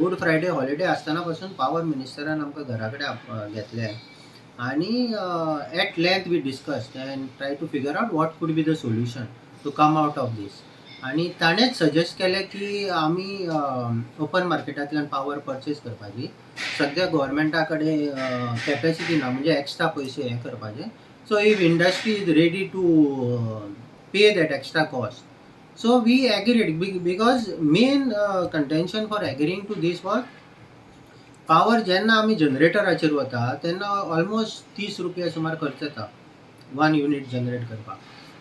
Good Friday holiday आसतना पासून power मिनिस्टरान आमकां घरा कडेन घेतले आनी at length we discussed and try to figure out what could be the solution to come out of these. आणि ताणेंच सजेस्ट केलें की आमी ओपन मार्केटांतल्यान पॉवर परचेज करपाची. सद्या गव्हर्मेंटा कडेन कॅपॅसिटी ना, म्हणजे एक्स्ट्रा पयशे हे करपाचे. So if industry is ready to pay that extra cost. So we agreed because main contention for agreeing to this was power जेन्ना आमी जनरेटराचेर वता तेन्ना ऑलमोस्ट 30 रुपया सुमार खर्च येता 1 युनिट जनरेट करपाक.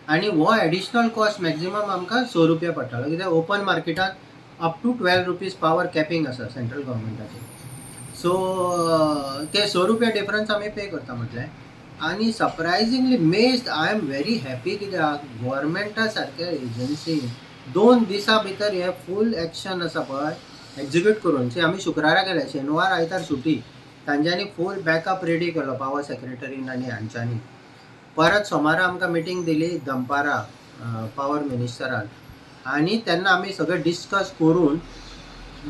आनी हो एडिशनल कॉस्ट मॅक्झिमम आमकां 6 रुपया पडटालो, कित्याक ओपन मार्केटात up to 12 rupees power capping आसा सेंट्रल गव्हर्मेंटाचेर. सो ते 6 रुपया डिफरन्स आमी पे करता म्हटलें. आणि सरप्रायझिंगली मेस्ट आय एम व्हेरी हॅपी कित्याक गव्हर्मेंटा सारक्या एजन्सीन 2 दिसां भितर हे फूल एक्शन आसा पळय एक्झिक्यूट करून. आमी शुक्रारा केले, शेनवार आयतार सुटी, तांच्यांनी फूल बॅकअप रेडी केलो पॉवर सेक्रेटरीन आनी हांच्यांनी. परत सोमारा आमकां मिटींग दिली दनपारा पॉवर मिनिस्टरान, आनी तेन्ना आमी सगळें डिस्कस करून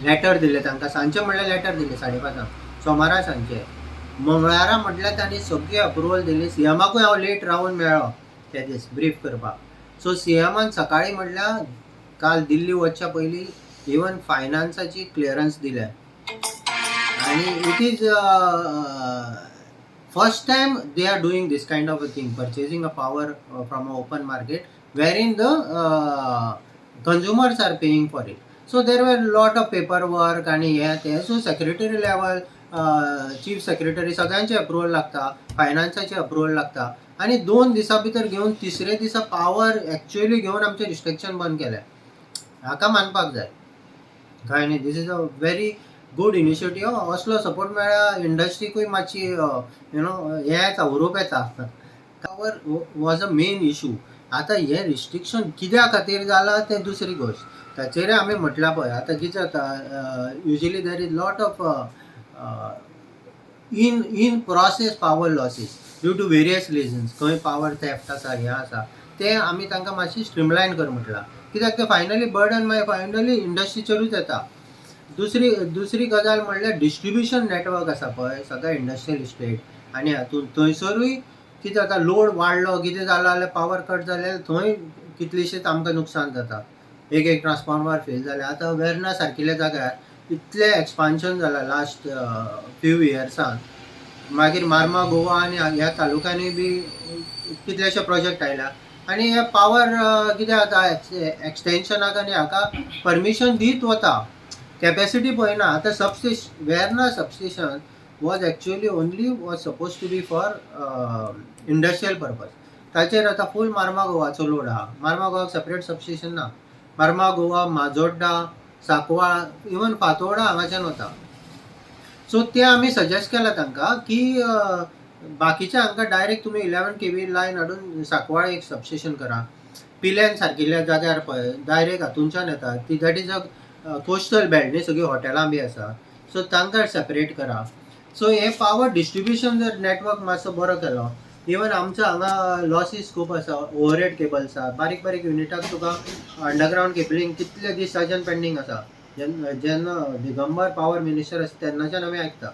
लॅटर दिलें तांकां. सांजचें म्हणल्यार लॅटर दिलें 5:30 सोमारा सांजचें. मंगळारा म्हटल्यार तांणी सगळी अप्रुवल दिली. सीएमाकूय हांव लेट रावन मेळ्ळो ते दीस ब्रीफ करपाक. सो सीएमान सकाळी म्हटल्यार काल दिल्ली वचच्या पयलीं इवन फायनान्साची क्लियरन्स दिल्या. आनी it is first time they are doing these kind of a thing, purchasing a power from a open market where in the consumers are paying for it. So there were lot of paper work आनी हे ते. So secretary level, chief secretary सगळ्यांचे approval लागता, फायनान्साचे approval लागता. आनी 2 दिसां भितर घेवन तिसरे दिसा पॉवर एक्च्युअली घेवन आमचें रिस्ट्रिक्शन बंद केलें. हाका मानपाक जाय. काय न्ही, this is a very good initiative. असलो सपोर्ट मेळ्ळ्यार इंडस्ट्रीकूय मातशी हे येता, हुरूप येता. Power was a main issue. आतां हे रिस्ट्रिक्शन कित्या खातीर जालां तें दुसरी गोश्ट. ताचेर आमी म्हटलां पळय, आतां कितें जाता usually there is lot of in process power losses due to various reasons. खंय पावर थेफ्ट आसा, हें आसा, ते आमी तांकां मातशी स्ट्रीमलायन कर म्हटलां, कित्याक ते फायनली बर्डन मागीर फायनली इंडस्ट्रीचेरूच येता. दुसरी गजाल म्हणल्यार डिस्ट्रिब्युशन नेटवर्क आसा पळय सगळ्या इंडस्ट्रियल इस्टेट, आनी हातूंत थंयसरूय कितें जाता, लोड वाडलो कितें जालो जाल्यार पावर कट जाल्यार थंय कितलीशीच आमकां नुकसान जाता. एक ट्रान्सफॉर्मर फेल जाले. आतां वेर्ना सारकिल्ल्या जाग्यार इतलें एक्सपान्शन जालां लास्ट फ्यू इयर्सान. मागीर मार्मा गोवा आनी ह्या तालुक्यांनी बी कितलेशे प्रोजेक्ट आयल्या. आनी हे पॉवर कितें जाता एक्सटेन्शनाक आनी हाका परमिशन दीत वता, कॅपॅसिटी पळयना. आतां सबस्टेशन वेर्ना substation was actually only was suppose to be for industrial purpose. ताचेर आतां फूल मार्मा गोवाचो लोड आहा. मार्मा गोवाक सेपरेट सबस्टेशन ना. मार्मा गोवा, माजोड्डा, सांकवाळ, इवन फातोर्डा हांगाच्यान वता. सो ते आमी सजेस्ट केला तांकां की बाकीच्या हांकां डायरेक्ट तुमी 11 kV लायन हाडून सांकवाळ एक सबस्टेशन करा. पिलेन सारकिल्ल्या जाग्यार पळय डायरेक्ट हातूंच्यान येता ती, that is a coastal belt न्ही, सगळी हॉटेलां बी आसा. सो तांकां सेपरेट करा. सो हे पॉवर डिस्ट्रिब्युशन जर नेटवर्क मातसो बरो केलो, इवन आमचो हांगा लॉसीस खूब आसा. ओवरहेड केबल्स आसा, बारीक बारीक युनिटाक तुका अंडरग्रावंड केबलिंग कितले दिसाच्यान पेंडींग आसा. जेन्ना दिगंबर पॉवर मिनिस्टर आसा तेन्नाच्यान आमी आयकता.